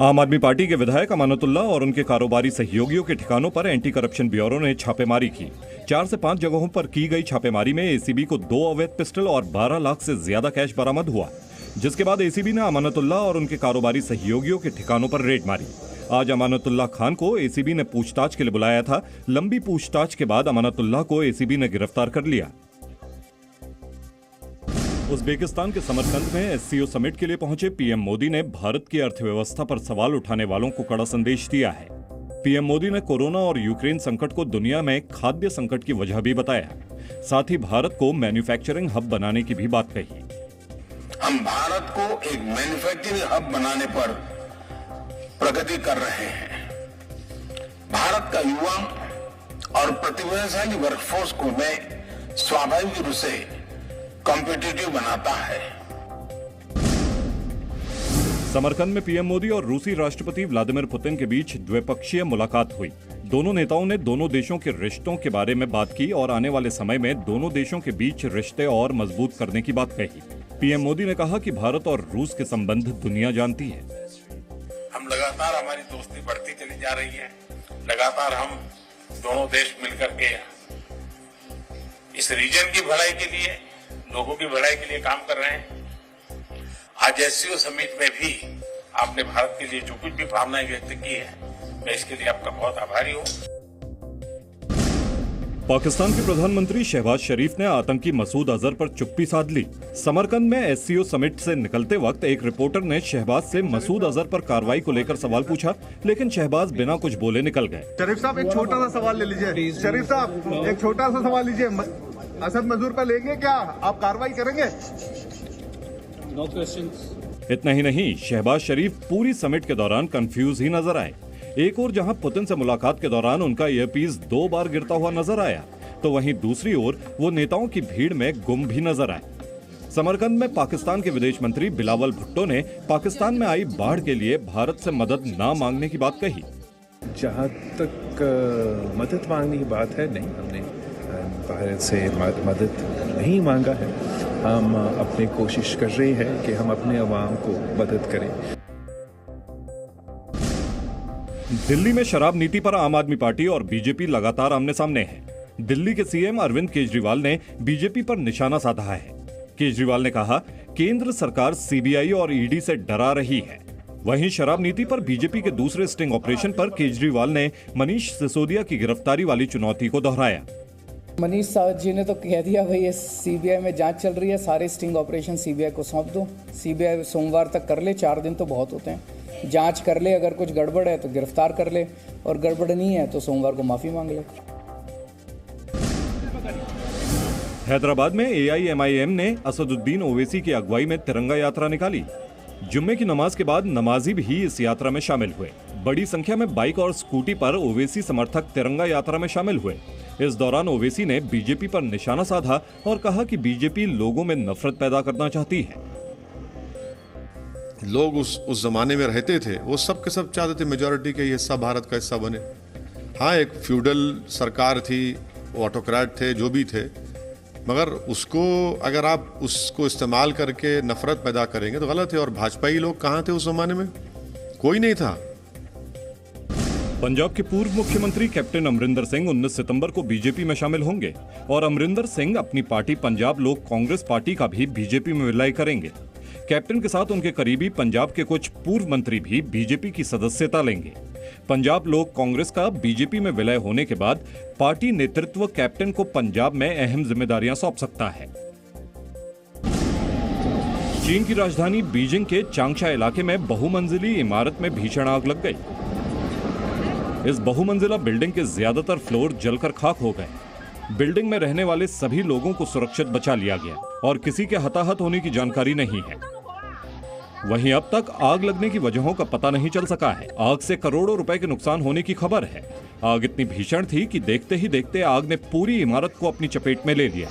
आम आदमी पार्टी के विधायक अमानतुल्लाह और उनके कारोबारी सहयोगियों के ठिकानों पर एंटी करप्शन ब्यूरो ने छापेमारी की। 4 से 5 जगहों पर की गई छापेमारी में एसीबी को 2 अवैध पिस्टल और 12 लाख से ज्यादा कैश बरामद हुआ, जिसके बाद एसीबी ने अमानतुल्लाह और उनके कारोबारी सहयोगियों के ठिकानों पर रेड मारी। आज अमानतुल्लाह खान को एसीबी ने पूछताछ के लिए बुलाया था। लंबी पूछताछ के बाद अमानतुल्लाह को एसीबी ने गिरफ्तार कर लिया। उज़्बेकिस्तान के समरकंद में एससीओ समिट के लिए पहुंचे पीएम मोदी ने भारत की अर्थव्यवस्था पर सवाल उठाने वालों को कड़ा संदेश दिया है। पीएम मोदी ने कोरोना और यूक्रेन संकट को दुनिया में खाद्य संकट की वजह भी बताया। साथ ही भारत को मैन्युफैक्चरिंग हब बनाने की भी बात कही। हम भारत को एक मैन्युफैक्चरिंग हब बनाने पर प्रगति कर रहे हैं। भारत का युवा और प्रतिभाशाली वर्कफोर्स को मैं स्वाभाविक रूप से कॉम्पिटिटिव बनाता है। समरकंद में पीएम मोदी और रूसी राष्ट्रपति व्लादिमीर पुतिन के बीच द्विपक्षीय मुलाकात हुई। दोनों नेताओं ने दोनों देशों के रिश्तों के बारे में बात की और आने वाले समय में दोनों देशों के बीच रिश्ते और मजबूत करने की बात कही। पीएम मोदी ने कहा कि भारत और रूस के संबंध दुनिया जानती है। हम लगातार हमारी दोस्ती बढ़ती चली जा रही है। लगातार हम दोनों देश मिलकर के इस रीजन की भलाई के लिए, लोगों की भलाई के लिए काम कर रहे हैं। आज एससीओ समिट में भी आपने भारत के लिए जो कुछ भी भावनाएं व्यक्त की है, मैं इसके लिए आपका बहुत आभारी हूं। पाकिस्तान के प्रधानमंत्री शहबाज शरीफ ने आतंकी मसूद अजहर पर चुप्पी साध ली। समरकंद में एससीओ समिट से निकलते वक्त एक रिपोर्टर ने शहबाज से मसूद अजहर पर कार्रवाई को लेकर सवाल पूछा, लेकिन शहबाज बिना कुछ बोले निकल गए। शरीफ साहब एक छोटा सा सवाल ले लीजिए। शरीफ साहब एक छोटा सा सवाल लीजिए। असद मजदूर पर लेंगे क्या? आप कार्रवाई करेंगे? No questions. इतना ही नहीं, शहबाज शरीफ पूरी समिट के दौरान कंफ्यूज ही नजर आए। एक ओर जहां पुतिन से मुलाकात के दौरान उनका ईयरपीस 2 बार गिरता हुआ नजर आया, तो वहीं दूसरी ओर वो नेताओं की भीड़ में गुम भी नजर आए। समरकंद में पाकिस्तान के विदेश मंत्री बिलावल भुट्टो ने पाकिस्तान में आई बाढ़ के लिए भारत से मदद न मांगने की बात कही। जहाँ तक मदद मांगने की बात है, नहीं, हमने भारत से मदद नहीं मांगा है। हम अपनी कोशिश कर रहे हैं कि हम अपने अवाम को मदद करें। दिल्ली में शराब नीति पर आम आदमी पार्टी और बीजेपी लगातार आमने सामने है। दिल्ली के सीएम अरविंद केजरीवाल ने बीजेपी पर निशाना साधा है। केजरीवाल ने कहा, केंद्र सरकार सीबीआई और ईडी से डरा रही है। वहीं शराब नीति पर बीजेपी के दूसरे स्टिंग ऑपरेशन पर केजरीवाल ने मनीष सिसोदिया की गिरफ्तारी वाली चुनौती को दोहराया। मनीष साहब जी ने तो कह दिया, भाई ये सीबीआई में जांच चल रही है, सारे स्टिंग ऑपरेशन सीबीआई को सौंप दो। सीबीआई सोमवार तक कर ले, 4 दिन तो बहुत होते हैं। जांच कर ले, अगर कुछ गड़बड़ है तो गिरफ्तार कर ले, और गड़बड़ नहीं है तो सोमवार को माफी मांग ले। हैदराबाद में एआईएमआईएम ने असदुद्दीन ओवैसी की अगुवाई में तिरंगा यात्रा निकाली। जुम्मे की नमाज के बाद नमाजी भी इस यात्रा में शामिल हुए। बड़ी संख्या में बाइक और स्कूटी पर ओवैसी समर्थक तिरंगा यात्रा में शामिल हुए। इस दौरान ओवैसी ने बीजेपी पर निशाना साधा और कहा कि बीजेपी लोगों में नफरत पैदा करना चाहती है। लोग उस जमाने में रहते थे, वो सब के सब चाहते थे मेजॉरिटी के हिस्सा भारत का हिस्सा बने। हाँ, एक फ्यूडल सरकार थी, वो ऑटोक्रेट थे, जो भी थे, मगर उसको अगर आप उसको इस्तेमाल करके नफरत पैदा करेंगे तो गलत है। और भाजपाई लोग कहाँ थे उस जमाने में? कोई नहीं था। पंजाब के पूर्व मुख्यमंत्री कैप्टन अमरिंदर सिंह 19 सितंबर को बीजेपी में शामिल होंगे और अमरिंदर सिंह अपनी पार्टी पंजाब लोक कांग्रेस पार्टी का भी बीजेपी में विलय करेंगे। कैप्टन के साथ उनके करीबी पंजाब के कुछ पूर्व मंत्री भी बीजेपी की सदस्यता लेंगे। पंजाब लोक कांग्रेस का बीजेपी में विलय होने के बाद पार्टी नेतृत्व कैप्टन को पंजाब में अहम जिम्मेदारियां सौंप सकता है। चीन की राजधानी बीजिंग के चांगशा इलाके में बहुमंजिली इमारत में भीषण आग लग गई। इस बहुमंजिला बिल्डिंग के ज्यादातर फ्लोर जलकर खाक हो गए। बिल्डिंग में रहने वाले सभी लोगों को सुरक्षित बचा लिया गया और किसी के हताहत होने की जानकारी नहीं है। वहीं अब तक आग लगने की वजहों का पता नहीं चल सका है। आग से करोड़ों रुपए के नुकसान होने की खबर है। आग इतनी भीषण थी कि देखते ही देखते आग ने पूरी इमारत को अपनी चपेट में ले लिया।